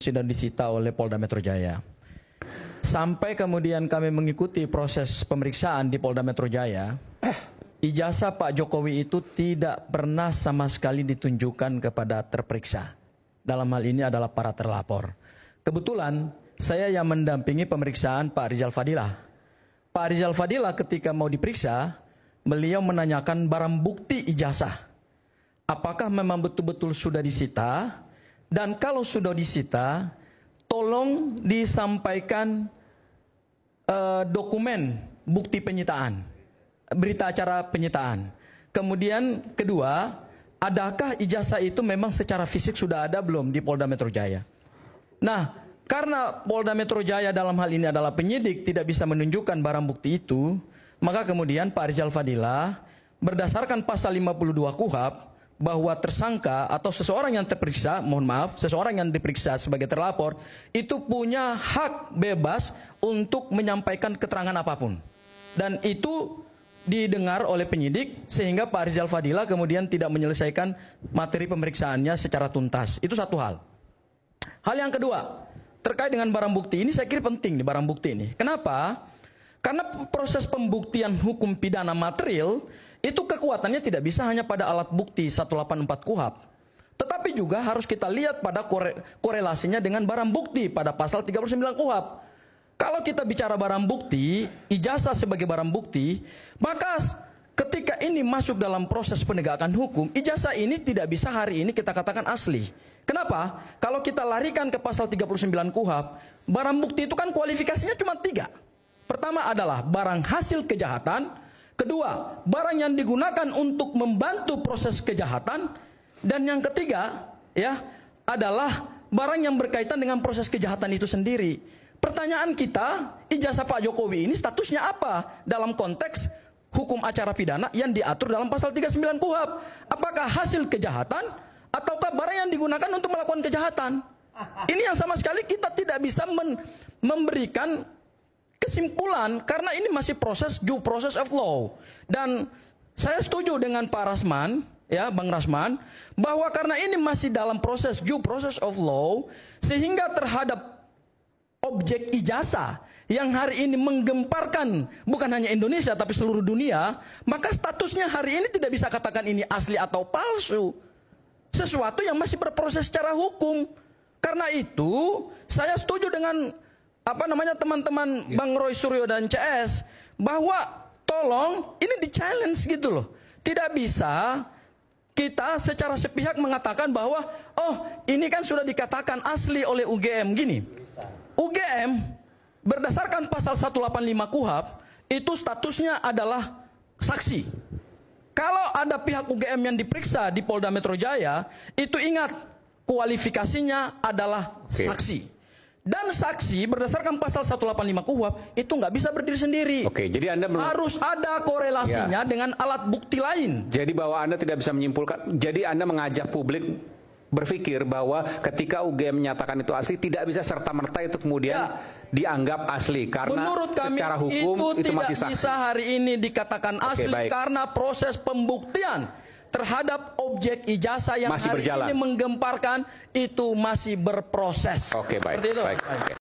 sudah disita oleh Polda Metro Jaya. Sampai kemudian kami mengikuti proses pemeriksaan di Polda Metro Jaya, ijazah Pak Jokowi itu tidak pernah sama sekali ditunjukkan kepada terperiksa. Dalam hal ini adalah para terlapor. Kebetulan saya yang mendampingi pemeriksaan Pak Rizal Fadilah. Pak Rizal Fadilah ketika mau diperiksa, beliau menanyakan barang bukti ijazah. Apakah memang betul-betul sudah disita? Dan kalau sudah disita, tolong disampaikan dokumen bukti penyitaan, berita acara penyitaan. Kemudian kedua, adakah ijazah itu memang secara fisik sudah ada belum di Polda Metro Jaya? Nah, karena Polda Metro Jaya dalam hal ini adalah penyidik tidak bisa menunjukkan barang bukti itu, maka kemudian Pak Rizal Fadilah berdasarkan pasal 52 KUHP bahwa tersangka atau seseorang yang terperiksa, mohon maaf, seseorang yang diperiksa sebagai terlapor itu punya hak bebas untuk menyampaikan keterangan apapun. Dan itu didengar oleh penyidik sehingga Pak Rizal Fadilah kemudian tidak menyelesaikan materi pemeriksaannya secara tuntas. Itu satu hal. Hal yang kedua, terkait dengan barang bukti ini saya kira penting di barang bukti ini. Kenapa? Karena proses pembuktian hukum pidana material itu kekuatannya tidak bisa hanya pada alat bukti 184 KUHP. Tetapi juga harus kita lihat pada korelasinya dengan barang bukti pada pasal 39 KUHP. Kalau kita bicara barang bukti, ijazah sebagai barang bukti, maka ketika ini masuk dalam proses penegakan hukum, ijazah ini tidak bisa hari ini kita katakan asli. Kenapa? Kalau kita larikan ke pasal 39 KUHP, barang bukti itu kan kualifikasinya cuma 3. Pertama adalah barang hasil kejahatan. Kedua, barang yang digunakan untuk membantu proses kejahatan. Dan yang ketiga, ya, adalah barang yang berkaitan dengan proses kejahatan itu sendiri. Pertanyaan kita, ijazah Pak Jokowi ini statusnya apa dalam konteks hukum acara pidana yang diatur dalam pasal 39 KUHP? Apakah hasil kejahatan ataukah barang yang digunakan untuk melakukan kejahatan? Ini yang sama sekali kita tidak bisa memberikan kesimpulan karena ini masih proses due process of law. Dan saya setuju dengan Pak Rasman, ya, Bang Rasman, bahwa karena ini masih dalam proses due process of law, sehingga terhadap objek ijazah yang hari ini menggemparkan bukan hanya Indonesia tapi seluruh dunia, maka statusnya hari ini tidak bisa katakan ini asli atau palsu. Sesuatu yang masih berproses secara hukum. Karena itu saya setuju dengan teman-teman Bang Roy Suryo dan CS bahwa tolong ini di-challenge gitu loh. Tidak bisa kita secara sepihak mengatakan bahwa oh ini kan sudah dikatakan asli oleh UGM gini. UGM berdasarkan pasal 185 KUHP itu statusnya adalah saksi. Kalau ada pihak UGM yang diperiksa di Polda Metro Jaya, itu ingat kualifikasinya adalah saksi. Dan saksi berdasarkan pasal 185 KUHP itu nggak bisa berdiri sendiri. Oke, jadi Anda harus ada korelasinya dengan alat bukti lain. Jadi bahwa Anda tidak bisa menyimpulkan, jadi Anda mengajak publik berpikir bahwa ketika UGM menyatakan itu asli tidak bisa serta-merta itu kemudian dianggap asli karena menurut kami secara hukum itu masih saksi. Tidak bisa hari ini dikatakan asli karena proses pembuktian terhadap objek ijazah yang masih hari berjalan. Ini menggemparkan itu masih berproses. Oke, baik. Seperti itu. Baik.